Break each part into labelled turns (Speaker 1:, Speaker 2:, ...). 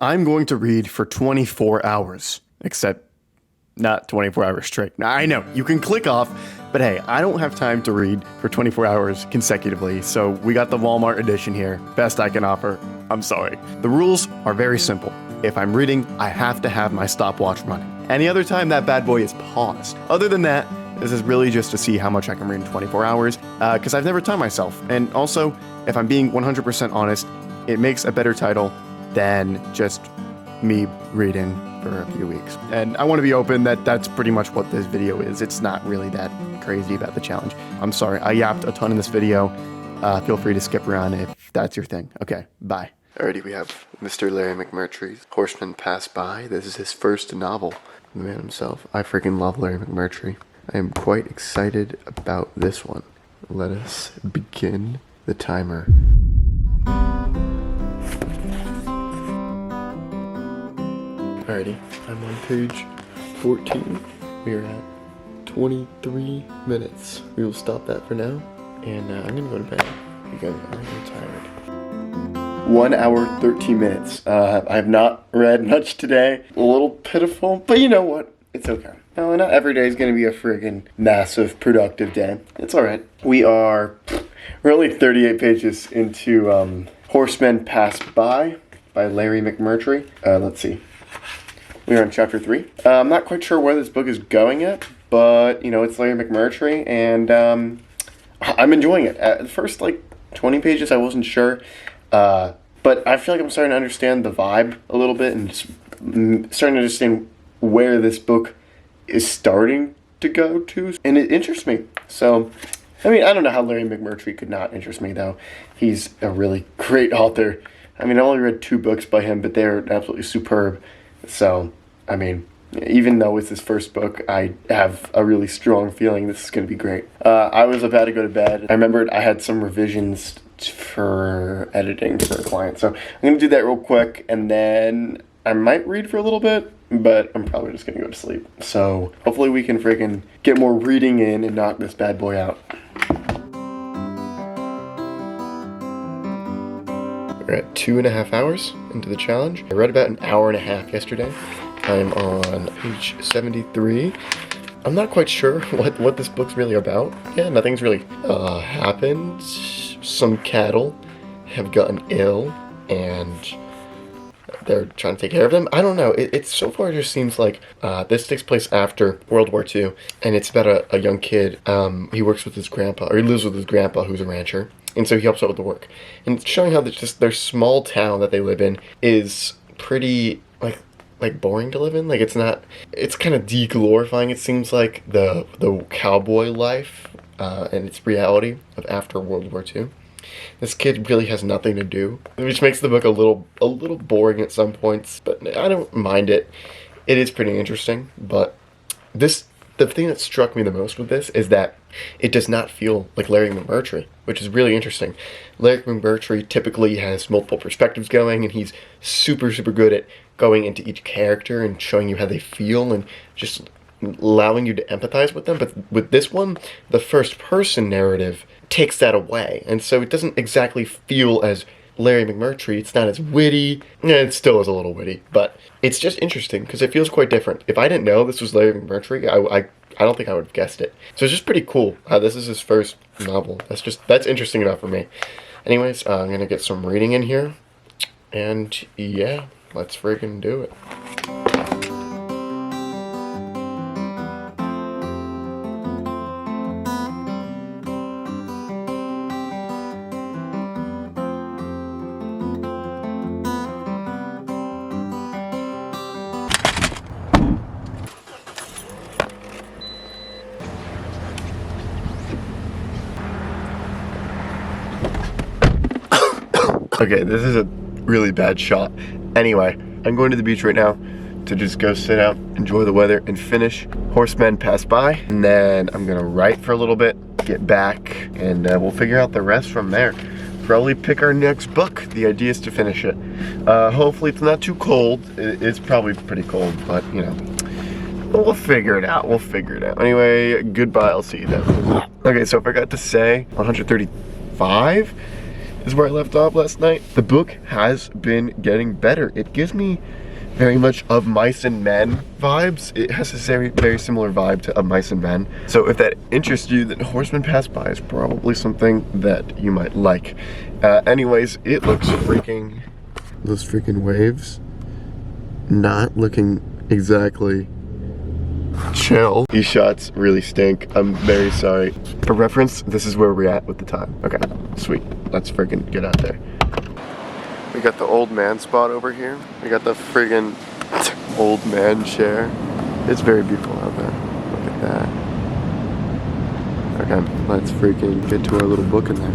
Speaker 1: I'm going to read for 24 hours, except not 24 hours straight. Now, I know, you can click off, but hey, I don't have time to read for 24 hours consecutively, so we got the Walmart edition here. Best I can offer. I'm sorry. The rules are very simple. If I'm reading, I have to have my stopwatch running. Any other time, that bad boy is paused. Other than that, this is really just to see how much I can read in 24 hours, because I've never timed myself. And also, if I'm being 100% honest, it makes a better title than just me reading for a few weeks. And I want to be open that that's pretty much what this video is. It's not really that crazy about the challenge. I'm sorry, I yapped a ton in this video. Feel free to skip around if that's your thing. Okay, bye. Alrighty, we have Mr. Larry McMurtry's Horsemen Pass By. This is his first novel. The man himself. I freaking love Larry McMurtry. I am quite excited about this one. Let us begin the timer. Alrighty, I'm on page 14. We are at 23 minutes. We will stop that for now, and I'm gonna go to bed because I'm really tired. 1 hour, 13 minutes. I have not read much today. A little pitiful, but you know what? It's okay. No, not every day is gonna be a friggin' massive, productive day. It's alright. We're only 38 pages into Horsemen Pass By Larry McMurtry. Let's see. We are on chapter 3. I'm not quite sure where this book is going yet, but, you know, it's Larry McMurtry, and I'm enjoying it. At the first, 20 pages, I wasn't sure, but I feel like I'm starting to understand the vibe a little bit, and starting to understand where this book is starting to go to, and it interests me. So, I mean, I don't know how Larry McMurtry could not interest me, though. He's a really great author. I mean, I only read 2 books by him, but they're absolutely superb. So, I mean, even though it's his first book, I have a really strong feeling this is going to be great. I was about to go to bed. I remembered I had some revisions for editing for a client. So I'm going to do that real quick, and then I might read for a little bit, but I'm probably just going to go to sleep. So hopefully we can friggin' get more reading in and knock this bad boy out. We're at 2.5 hours into the challenge. I read about an hour and a half yesterday. I'm on page 73. I'm not quite sure what this book's really about. Yeah, nothing's really happened. Some cattle have gotten ill, and they're trying to take care of them. I don't know. It's so far it just seems like this takes place after World War II, and it's about a young kid. He works with his grandpa, or he lives with his grandpa, who's a rancher. And so he helps out with the work. And it's showing how their small town that they live in is pretty, like boring to live in. Like, it's kind of de-glorifying, it seems like, the cowboy life and its reality of after World War II. This kid really has nothing to do, which makes the book a little boring at some points, but I don't mind it. It is pretty interesting, but the thing that struck me the most with this is that it does not feel like Larry McMurtry, which is really interesting. Larry McMurtry typically has multiple perspectives going, and he's super, super good at going into each character and showing you how they feel and just allowing you to empathize with them. But with this one, the first person narrative takes that away, and so it doesn't exactly feel as Larry McMurtry. It's not as witty. Yeah, it still is a little witty, but it's just interesting because it feels quite different. If I didn't know this was Larry McMurtry, I don't think I would have guessed it. So it's just pretty cool how this is his first novel. That's interesting enough for me. Anyways, I'm gonna get some reading in here, and yeah, let's friggin' do it. Okay, this is a really bad shot. Anyway, I'm going to the beach right now to just go sit out, enjoy the weather, and finish Horsemen Pass By. And then I'm gonna write for a little bit, get back, and we'll figure out the rest from there. Probably pick our next book. The idea is to finish it. Hopefully it's not too cold. It's probably pretty cold, but you know, we'll figure it out. Anyway, goodbye, I'll see you then. Okay, so I forgot to say 135 is where I left off last night. The book has been getting better. It gives me very much Of Mice and Men vibes. It has a very similar vibe to Of Mice and Men. So if that interests you, then Horsemen Pass By is probably something that you might like. Anyways, it looks freaking... Those freaking waves. Not looking exactly chill. These shots really stink. I'm very sorry. For reference, this is where we're at with the time. Okay, sweet. Let's freaking get out there. We got the old man spot over here. We got the friggin' old man chair. It's very beautiful out there. Look at that. Okay, let's freaking get to our little book in there.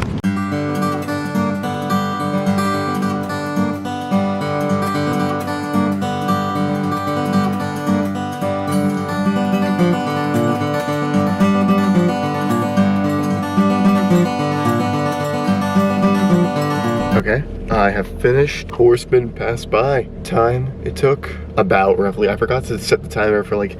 Speaker 1: Okay, I have finished Horsemen Pass By. Time it took about roughly, I forgot to set the timer for like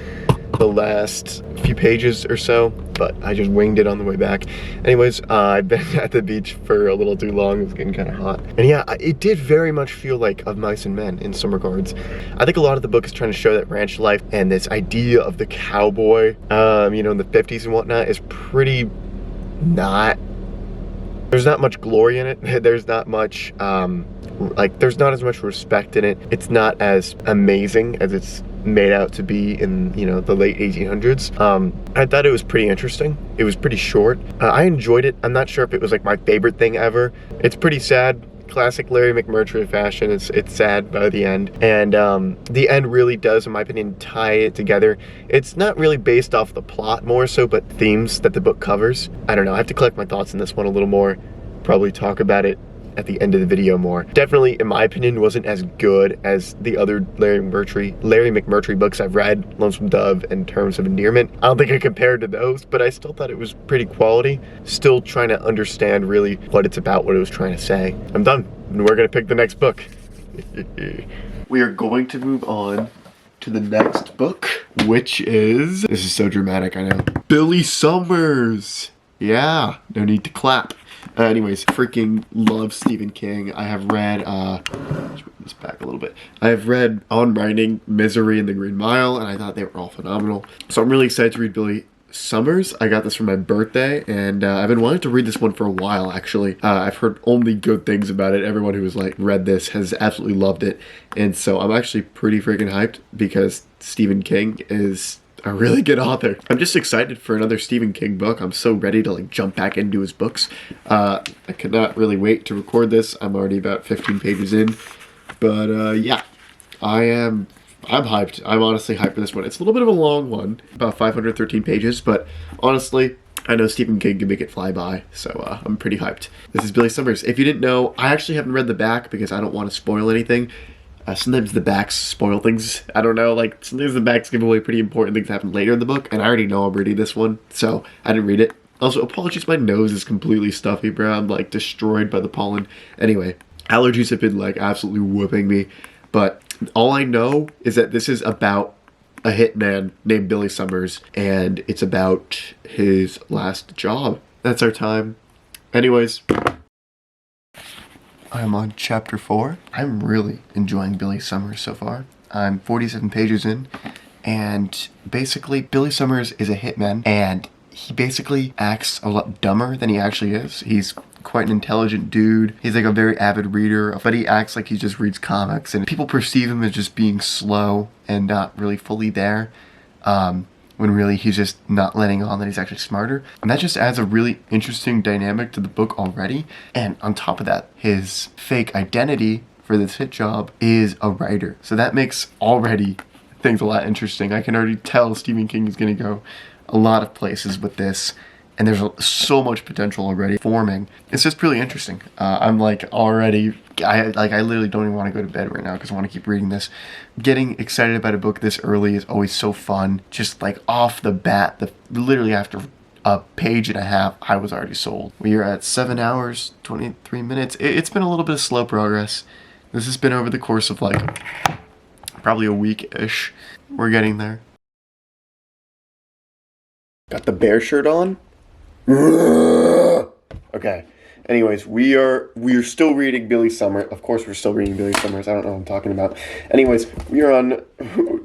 Speaker 1: the last few pages or so, but I just winged it on the way back. Anyways, I've been at the beach for a little too long. It's getting kind of hot. And yeah, it did very much feel like Of Mice and Men in some regards. I think a lot of the book is trying to show that ranch life and this idea of the cowboy, you know, in the 50s and whatnot is pretty not... There's not much glory in it. There's not much, there's not as much respect in it. It's not as amazing as it's made out to be in, you know, the late 1800s. I thought it was pretty interesting. It was pretty short. I enjoyed it. I'm not sure if it was like my favorite thing ever. It's pretty sad. Classic Larry McMurtry fashion. It's sad by the end. And the end really does, in my opinion, tie it together. It's not really based off the plot more so, but themes that the book covers. I don't know. I have to collect my thoughts in this one a little more. Probably talk about it at the end of the video more. Definitely, in my opinion, wasn't as good as the other Larry McMurtry books I've read, Lonesome Dove and Terms of Endearment. I don't think I compared to those, but I still thought it was pretty quality. Still trying to understand really what it's about, what it was trying to say. I'm done, and we're gonna pick the next book. We are going to move on to the next book, which is... This is so dramatic, I know. Billy Summers! Yeah, no need to clap. Anyways, freaking love Stephen King. I have read, let's move this back a little bit. I have read On Writing, Misery, and The Green Mile, and I thought they were all phenomenal. So I'm really excited to read Billy Summers. I got this for my birthday, and I've been wanting to read this one for a while, actually. I've heard only good things about it. Everyone who has like read this has absolutely loved it, and so I'm actually pretty freaking hyped because Stephen King is a really good author. I'm just excited for another Stephen King book. I'm so ready to like jump back into his books. I could not really wait to record this. I'm already about 15 pages in, but yeah, I'm hyped. I'm honestly hyped for this one. It's a little bit of a long one, about 513 pages, but honestly, I know Stephen King can make it fly by, so I'm pretty hyped. This is Billy Summers. If you didn't know, I actually haven't read the back because I don't want to spoil anything. Sometimes the backs spoil things. I don't know, like sometimes the backs give away pretty important things that happen later in the book, and I already know I'm reading this one, so I didn't read it. Also, apologies, my nose is completely stuffy, bro. I'm like destroyed by the pollen. Anyway, allergies have been like absolutely whooping me, but all I know is that this is about a hitman named Billy Summers, and it's about his last job. That's our time. Anyways, I'm on chapter 4. I'm really enjoying Billy Summers so far. I'm 47 pages in, and basically Billy Summers is a hitman, and he basically acts a lot dumber than he actually is. He's quite an intelligent dude. He's like a very avid reader, but he acts like he just reads comics, and people perceive him as just being slow and not really fully there. When really he's just not letting on that he's actually smarter. And that just adds a really interesting dynamic to the book already. And on top of that, his fake identity for this hit job is a writer. So that makes already things a lot interesting. I can already tell Stephen King is going to go a lot of places with this. And there's so much potential already forming. It's just really interesting. I'm like already, I literally don't even want to go to bed right now because I want to keep reading this. Getting excited about a book this early is always so fun. Just like off the bat, literally after a page and a half, I was already sold. We are at 7 hours, 23 minutes. It's been a little bit of slow progress. This has been over the course of like probably a week-ish. We're getting there. Got the bear shirt on. Okay, Anyways, we are still reading Billy Summers. Of course, we're still reading Billy Summers. I don't know what I'm talking about. Anyways, we are on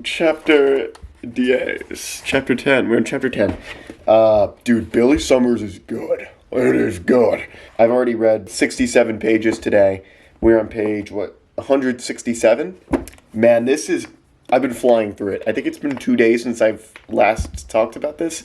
Speaker 1: chapter 10. We're in chapter 10. Dude, Billy Summers is good. It is good. I've already read 67 pages today. We're on page 167. Man, I've been flying through it. I think it's been 2 days since I've last talked about this.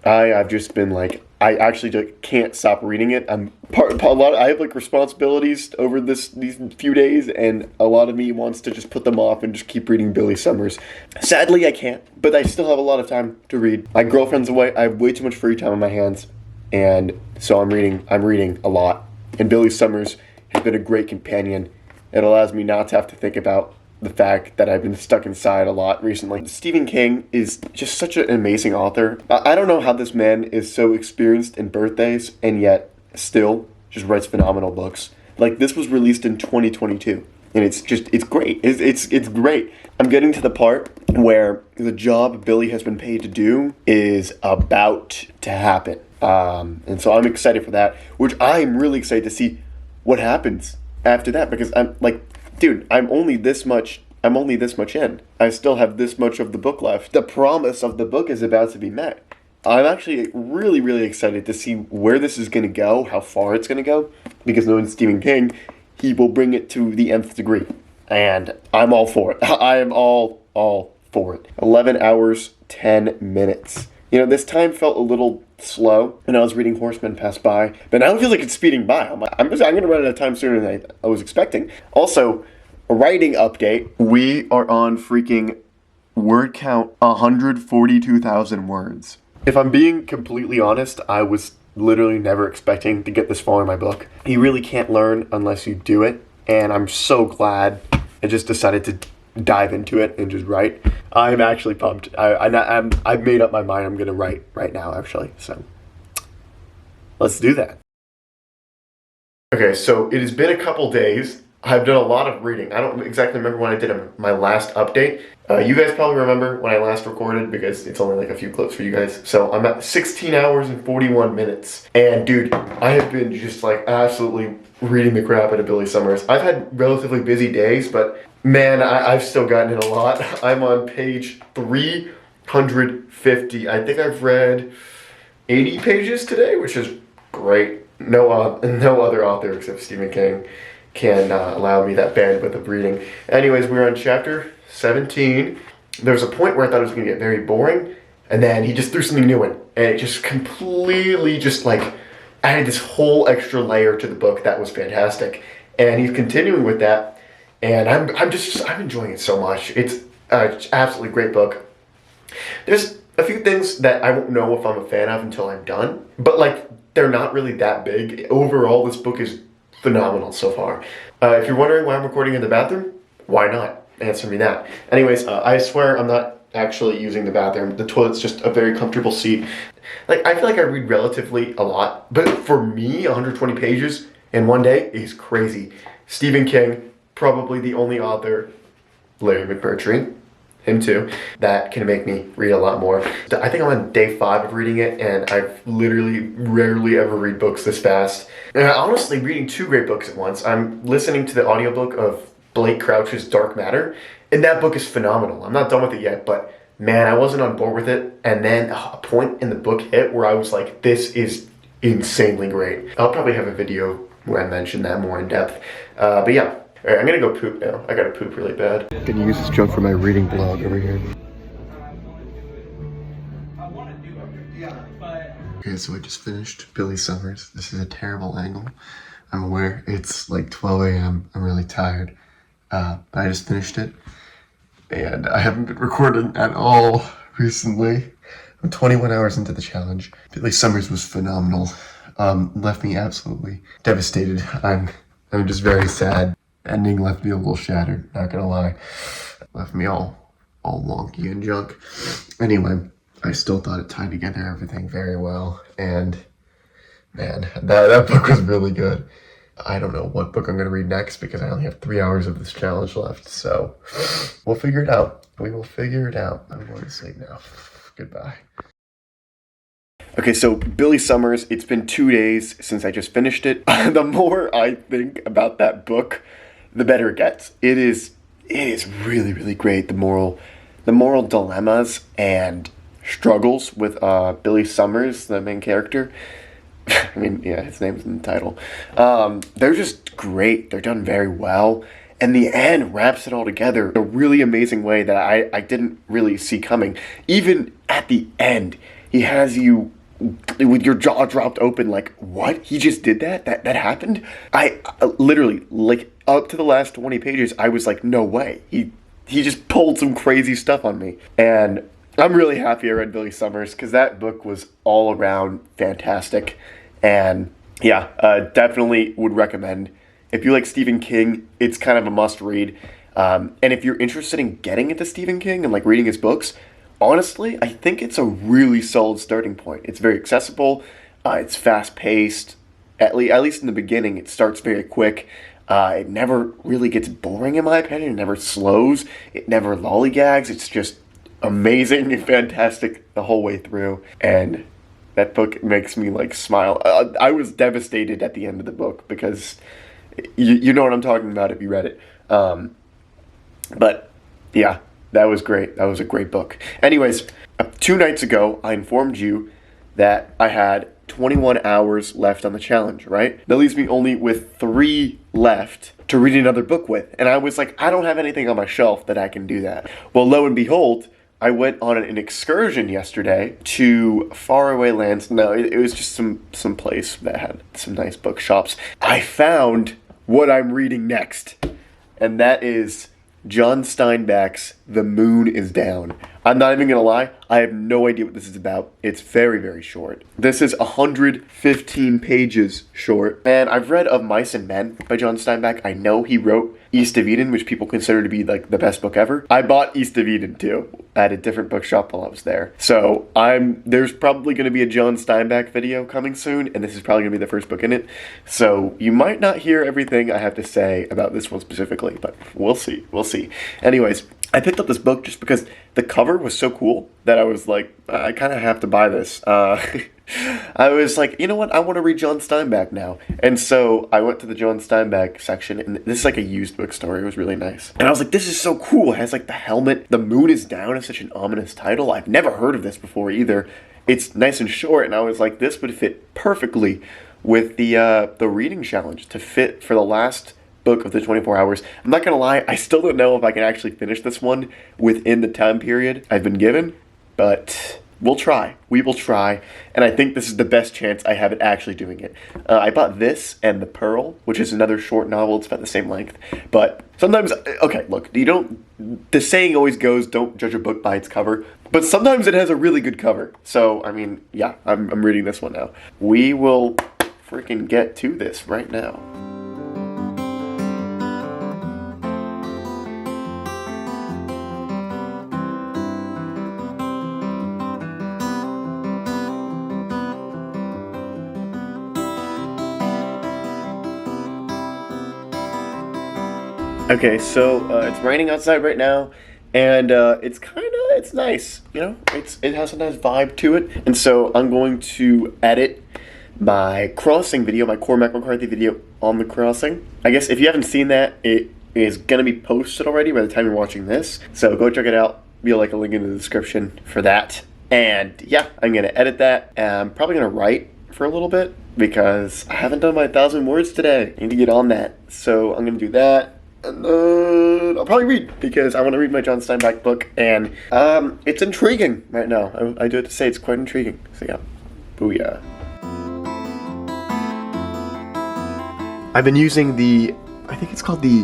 Speaker 1: I've just been like, I actually just can't stop reading it. I have like responsibilities over these few days, and a lot of me wants to just put them off and just keep reading Billy Summers. Sadly, I can't, but I still have a lot of time to read. My girlfriend's away. I have way too much free time on my hands, and so I'm reading a lot. And Billy Summers has been a great companion. It allows me not to have to think about the fact that I've been stuck inside a lot recently. Stephen King is just such an amazing author. I don't know how this man is so experienced in birthdays and yet still just writes phenomenal books. Like, this was released in 2022, and it's great. It's great. I'm getting to the part where the job Billy has been paid to do is about to happen. And so I'm excited for that, which I'm really excited to see what happens after that, because I'm like, dude, I'm only this much in. I still have this much of the book left. The promise of the book is about to be met. I'm actually really, really excited to see where this is going to go, how far it's going to go, because knowing Stephen King, he will bring it to the nth degree. And I'm all for it. I am all for it. 11 hours, 10 minutes. You know, this time felt a little slow when I was reading Horsemen Pass By, but now it feels like it's speeding by. I'm going to run out of time sooner than I was expecting. Also, a writing update. We are on freaking word count 142,000 words. If I'm being completely honest, I was literally never expecting to get this far in my book. You really can't learn unless you do it, and I'm so glad I just decided to dive into it and just write. I'm actually pumped. I've made up my mind. I'm gonna write right now, actually. So let's do that. Okay, so it has been a couple days. I've done a lot of reading. I don't exactly remember when I did my last update. You guys probably remember when I last recorded, because it's only like a few clips for you guys. So I'm at 16 hours and 41 minutes. And dude, I have been just like absolutely reading the crap out of Billy Summers. I've had relatively busy days, but man, I've still gotten in a lot. I'm on page 350. I think I've read 80 pages today, which is great. No other author except Stephen King can allow me that bandwidth of reading. Anyways, we're on chapter 17. There was a point where I thought it was going to get very boring, and then he just threw something new in, and it just completely just like added this whole extra layer to the book that was fantastic. And he's continuing with that, and I'm enjoying it so much. It's absolutely great book. There's a few things that I won't know if I'm a fan of until I'm done, but like they're not really that big. Overall, this book is phenomenal so far. If you're wondering why I'm recording in the bathroom, why not? Answer me that. Anyways, I swear I'm not actually using the bathroom. The toilet's just a very comfortable seat. Like, I feel like I read relatively a lot, but for me, 120 pages in one day is crazy. Stephen King, probably the only author, Larry McMurtry, him too, that can make me read a lot more. I think I'm on day 5 of reading it, and I've literally rarely ever read books this fast. And I'm honestly reading 2 great books at once. I'm listening to the audiobook of Blake Crouch's Dark Matter, and that book is phenomenal. I'm not done with it yet, but man, I wasn't on board with it, and then a point in the book hit where I was like, this is insanely great. I'll probably have a video where I mention that more in depth. But yeah. Alright, I'm gonna go poop now. I gotta poop really bad. I'm gonna use this junk for my reading blog over here. Okay, so I just finished Billy Summers. This is a terrible angle. I'm aware it's like 12 a.m. I'm really tired. But I just finished it. And I haven't been recording at all recently. I'm 21 hours into the challenge. Billy Summers was phenomenal. Left me absolutely devastated. I'm just very sad. Ending left me a little shattered, not gonna lie. Left me all wonky and junk. Anyway, I still thought it tied together everything very well, and man, that book was really good. I don't know what book I'm gonna read next because I only have 3 hours of this challenge left, so we'll figure it out. We will figure it out. I'm going to sleep now. Goodbye. Okay, so Billy Summers, it's been 2 days since I just finished it. The more I think about that book, the better it gets. It is really, really great. The moral dilemmas and struggles with Billy Summers, the main character. I mean, yeah, his name's in the title. They're just great. They're done very well. And the end wraps it all together in a really amazing way that I didn't really see coming. Even at the end, he has you with your jaw dropped open like, what? He just did that? That happened? I literally, like, up to the last 20 pages, I was like, no way. He just pulled some crazy stuff on me. And I'm really happy I read Billy Summers because that book was all around fantastic. And yeah, definitely would recommend. If you like Stephen King, it's kind of a must read. And if you're interested in getting into Stephen King and like reading his books, honestly, I think it's a really solid starting point. It's very accessible. It's fast paced. At least in the beginning, it starts very quick. It never really gets boring, in my opinion. It never slows. It never lollygags. It's just amazing and fantastic the whole way through. And that book makes me like smile. I was devastated at the end of the book because you know what I'm talking about if you read it. But yeah, that was great. That was a great book. Anyways, 2 nights ago, I informed you that I had 21 hours left on the challenge, right? That leaves me only with 3 left to read another book with. And I was like, I don't have anything on my shelf that I can do that. Well, lo and behold, I went on an excursion yesterday to faraway lands. No, it was just some place that had some nice bookshops. I found what I'm reading next, and that is John Steinbeck's The Moon is Down. I'm not even gonna lie, I have no idea what this is about. It's very, very short. This is 115 pages short. And I've read Of Mice and Men by John Steinbeck. I know he wrote East of Eden, which people consider to be like the best book ever. I bought East of Eden too at a different bookshop while I was there. So there's probably gonna be a John Steinbeck video coming soon, and this is probably gonna be the first book in it. So you might not hear everything I have to say about this one specifically, but we'll see. We'll see. Anyways, I picked up this book just because the cover was so cool that I was like, I kind of have to buy this. I was like, you know what? I want to read John Steinbeck now. And so I went to the John Steinbeck section, and this is like a used bookstore. It was really nice. And I was like, this is so cool. It has like the helmet. The Moon is Down is such an ominous title. I've never heard of this before either. It's nice and short, and I was like, this would fit perfectly with the reading challenge to fit for the last book of the 24 hours. I'm not gonna lie, I still don't know if I can actually finish this one within the time period I've been given, but we'll try. We will try, and I think this is the best chance I have at actually doing it. I bought this and The Pearl, which is another short novel. It's about the same length, but sometimes, okay, look, the saying always goes, don't judge a book by its cover, but sometimes it has a really good cover. So, I mean, yeah, I'm reading this one now. We will freaking get to this right now. Okay, so it's raining outside right now, and it's nice, you know, it has a nice vibe to it, and so I'm going to edit my crossing video, my Cormac McCarthy video on the crossing. I guess if you haven't seen that, it is going to be posted already by the time you're watching this, so go check it out. We'll like a link in the description for that, and yeah, I'm going to edit that, and I'm probably going to write for a little bit, because I haven't done my 1,000 words today. I need to get on that, so I'm going to do that. And I'll probably read, because I want to read my John Steinbeck book, and it's intriguing right now. I do have to say, it's quite intriguing. So yeah, booyah. I've been using I think it's called the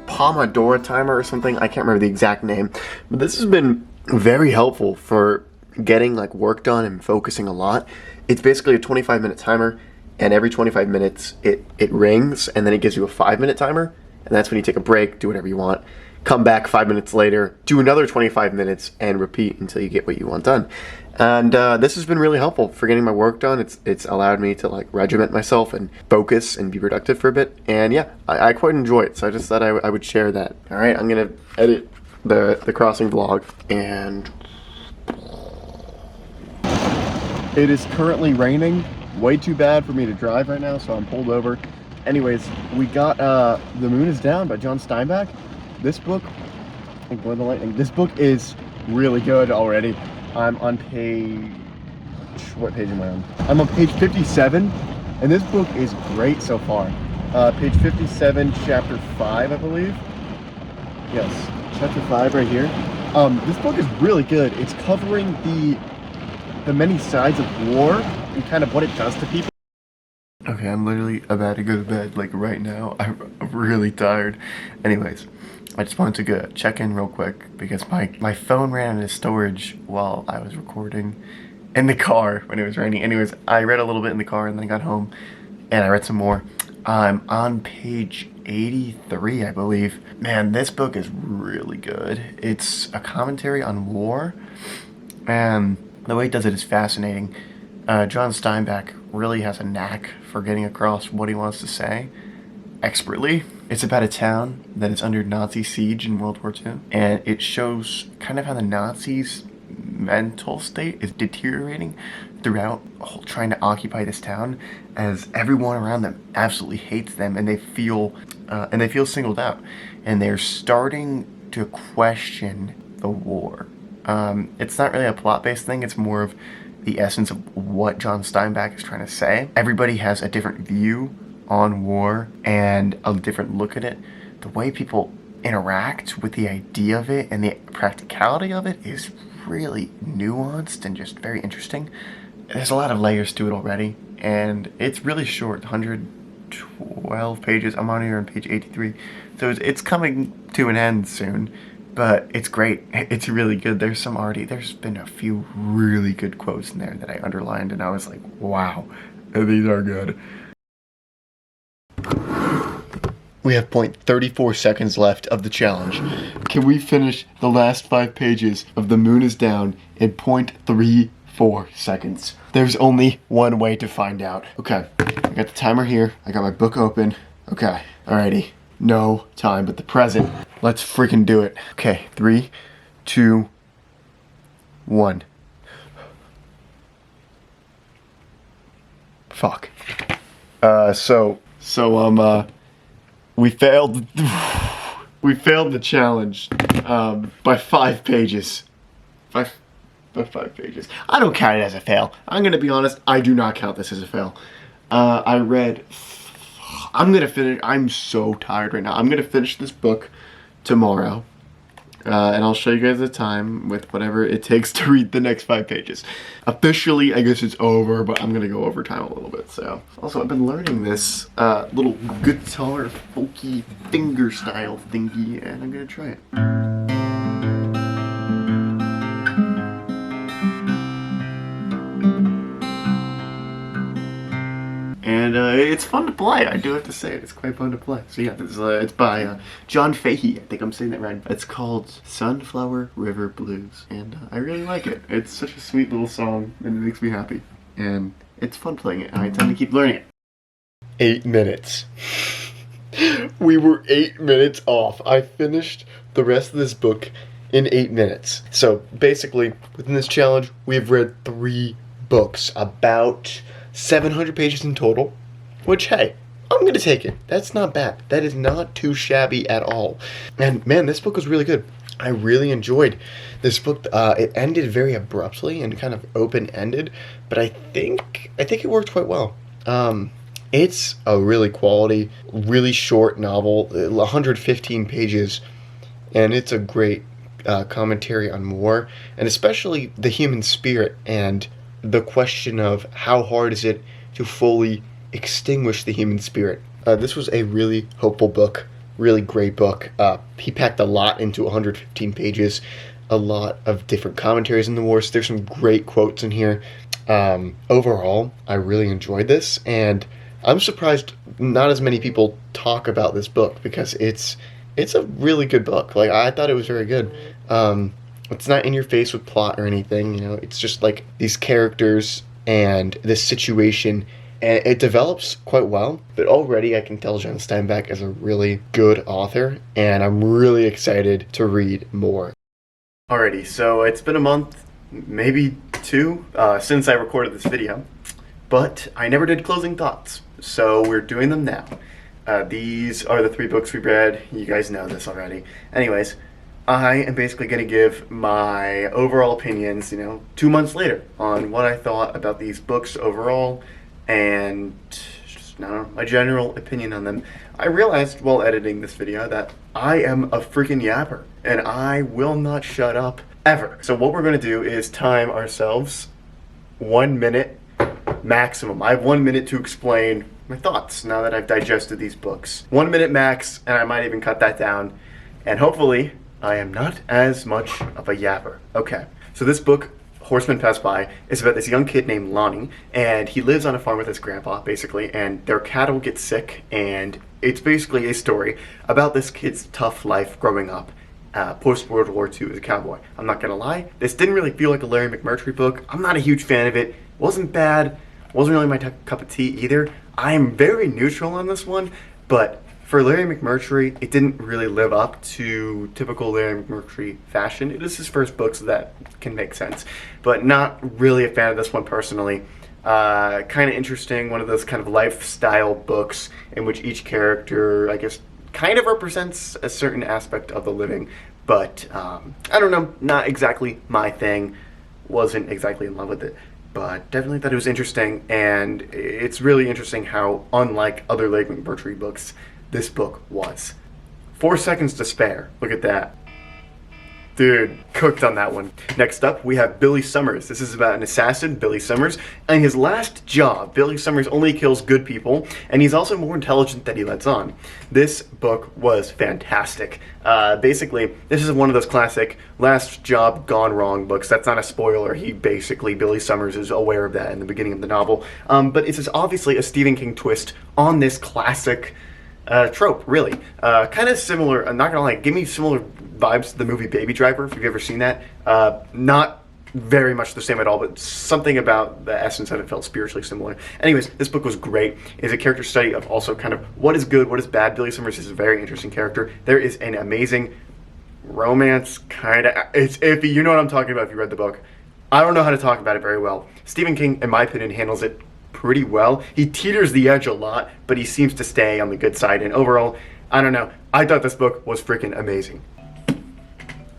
Speaker 1: Pomodoro timer or something. I can't remember the exact name, but this has been very helpful for getting like work done and focusing a lot. It's basically a 25-minute timer, and every 25 minutes it rings, and then it gives you a 5-minute timer. And that's when you take a break, do whatever you want, come back 5 minutes later, do another 25 minutes, and repeat until you get what you want done. And this has been really helpful for getting my work done. It's allowed me to like regiment myself and focus and be productive for a bit. And yeah, I quite enjoy it. So I just thought I would share that. All right, I'm gonna edit the crossing vlog, and It is currently raining. Way too bad for me to drive right now, so I'm pulled over. Anyways, we got The Moon is Down by John Steinbeck. This book, Ignore the Lightning. This book is really good already. I'm on page, what page am I on? I'm on page 57, and this book is great so far. Page 57, chapter 5, I believe. Yes, chapter 5 right here. This book is really good. It's covering the many sides of war and kind of what it does to people. Okay, I'm literally about to go to bed, like right now. I'm really tired. Anyways, I just wanted to go check in real quick because my phone ran out of storage while I was recording in the car when it was raining. Anyways, I read a little bit in the car and then I got home and I read some more. I'm on page 83, I believe. Man, this book is really good. It's a commentary on war, and the way he does it is fascinating. John Steinbeck really has a knack for getting across what he wants to say expertly. It's about a town that is under Nazi siege in World War II, and it shows kind of how the Nazis' mental state is deteriorating throughout trying to occupy this town, as everyone around them absolutely hates them, and they feel singled out, and they're starting to question the war. It's not really a plot-based thing, it's more of the essence of what John Steinbeck is trying to say. Everybody has a different view on war and a different look at it. The way people interact with the idea of it and the practicality of it is really nuanced and just very interesting. There's a lot of layers to it already, and it's really short, 112 pages. I'm on here on page 83, so it's coming to an end soon, but it's great. It's really good. There's been a few really good quotes in there that I underlined, and I was like, wow, these are good. We have 0.34 seconds left of the challenge. Can we finish the last 5 pages of The Moon is Down in 0.34 seconds? There's only one way to find out. Okay, I got the timer here. I got my book open. Okay, alrighty. No time but the present. Let's freaking do it. Okay, 3, 2, 1. Fuck. We failed. We failed the challenge by 5 pages. By 5 pages. I don't count it as a fail. I'm gonna be honest. I do not count this as a fail. I'm gonna finish. I'm so tired right now. I'm gonna finish this book tomorrow, and I'll show you guys the time with whatever it takes to read the next 5 pages. Officially, I guess it's over, but I'm gonna go over time a little bit. So, also, I've been learning this little guitar folky finger style thingy, and I'm gonna try it. And it's fun to play. I do have to say it. It's quite fun to play. So yeah, this is, it's by John Fahey. I think I'm saying that right. It's called Sunflower River Blues, and I really like it. It's such a sweet little song, and it makes me happy. And it's fun playing it, and I intend to keep learning it. 8 minutes. We were 8 minutes off. I finished the rest of this book in 8 minutes. So basically, within this challenge, we've read 3 books, about 700 pages in total, which, hey, I'm gonna take it. That's not bad. That is not too shabby at all. And man, this book was really good. I really enjoyed this book. It ended very abruptly and kind of open-ended, but I think it worked quite well. It's a really quality, really short novel, 115 pages, and it's a great commentary on war, and especially the human spirit and the question of how hard is it to fully extinguish the human spirit. This was a really hopeful book, really great book. He packed a lot into 115 pages, a lot of different commentaries in the war, so there's some great quotes in here. Overall, I really enjoyed this, and I'm surprised not as many people talk about this book, because it's a really good book. Like, I thought it was very good. It's not in your face with plot or anything, you know, it's just like these characters and this situation, and it develops quite well. But already I can tell John Steinbeck is a really good author, and I'm really excited to read more. Alrighty, so it's been a month, maybe 2 since I recorded this video, but I never did closing thoughts, so we're doing them now. These are the 3 books we read. You guys know this already. Anyways, I am basically going to give my overall opinions, 2 months later, on what I thought about these books overall, and just, I don't know, my general opinion on them. I realized while editing this video that I am a freaking yapper, and I will not shut up ever. So what we're going to do is time ourselves 1 minute maximum. I have 1 minute to explain my thoughts now that I've digested these books. 1 minute max, and I might even cut that down, and hopefully I am not as much of a yapper. Okay, so this book, Horsemen Pass By, is about this young kid named Lonnie, and he lives on a farm with his grandpa, basically, and their cattle get sick, and it's basically a story about this kid's tough life growing up post-World War II as a cowboy. I'm not gonna lie, this didn't really feel like a Larry McMurtry book. I'm not a huge fan of it. Wasn't bad, wasn't really my cup of tea either. I am very neutral on this one, but for Larry McMurtry, it didn't really live up to typical Larry McMurtry fashion. It is his first book, so that can make sense. But not really a fan of this one personally. Kind of interesting, one of those kind of lifestyle books in which each character, I guess, kind of represents a certain aspect of the living. But, I don't know, not exactly my thing. Wasn't exactly in love with it. But definitely thought it was interesting, and it's really interesting how, unlike other Larry McMurtry books, this book was. 4 seconds to spare. Look at that. Dude, cooked on that one. Next up, we have Billy Summers. This is about an assassin, Billy Summers, and his last job. Billy Summers only kills good people, and he's also more intelligent than he lets on. This book was fantastic. Basically, this is one of those classic last job gone wrong books. That's not a spoiler. Billy Summers is aware of that in the beginning of the novel. But it's obviously a Stephen King twist on this classic trope, really. Kind of similar, I'm not gonna lie, give me similar vibes to the movie Baby Driver, if you've ever seen that. Not very much the same at all, but something about the essence of it felt spiritually similar. Anyways, this book was great. It's a character study of also kind of what is good, what is bad. Billy Summers is a very interesting character. There is an amazing romance, kind of, it's iffy, you know what I'm talking about if you read the book. I don't know how to talk about it very well. Stephen King, in my opinion, handles it pretty well. He teeters the edge a lot, but he seems to stay on the good side, and overall, I don't know, I thought this book was freaking amazing.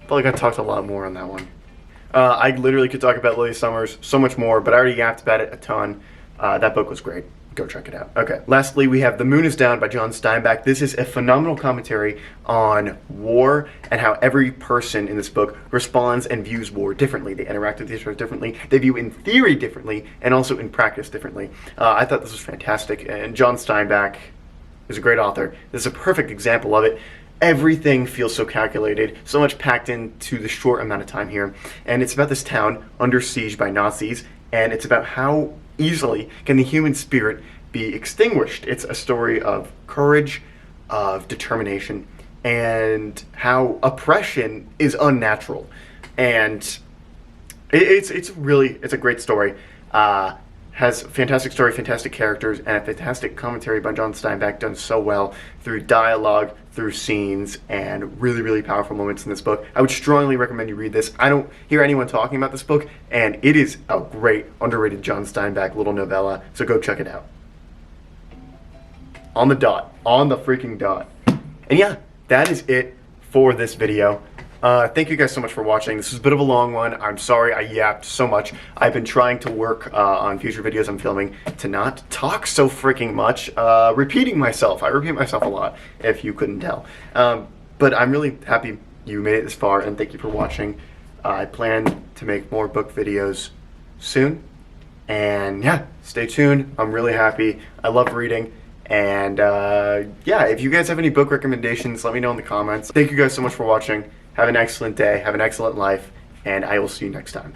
Speaker 1: Felt like I talked a lot more on that one. I literally could talk about Billy Summers so much more, but I already yapped about it a ton. That book was great. Go check it out. Okay, lastly, we have The Moon is Down by John Steinbeck. This is a phenomenal commentary on war and how every person in this book responds and views war differently. They interact with each other differently. They view in theory differently and also in practice differently. I thought this was fantastic, and John Steinbeck is a great author. This is a perfect example of it. Everything feels so calculated, so much packed into the short amount of time here. And it's about this town under siege by Nazis, and it's about how easily can the human spirit be extinguished. It's a story of courage, of determination, and how oppression is unnatural. And it's a great story. Has a fantastic story, fantastic characters, and a fantastic commentary by John Steinbeck, done so well through dialogue, through scenes, and really, really powerful moments in this book. I would strongly recommend you read this. I don't hear anyone talking about this book, and it is a great, underrated John Steinbeck little novella, so go check it out. On the dot. On the freaking dot. And yeah, that is it for this video. Thank you guys so much for watching. This is a bit of a long one. I'm sorry I yapped so much. I've been trying to work on future videos I'm filming to not talk so freaking much. Repeating myself. I repeat myself a lot, if you couldn't tell. But I'm really happy you made it this far, and thank you for watching. I plan to make more book videos soon. And yeah, stay tuned. I'm really happy. I love reading. And yeah, if you guys have any book recommendations, let me know in the comments. Thank you guys so much for watching. Have an excellent day, have an excellent life, and I will see you next time.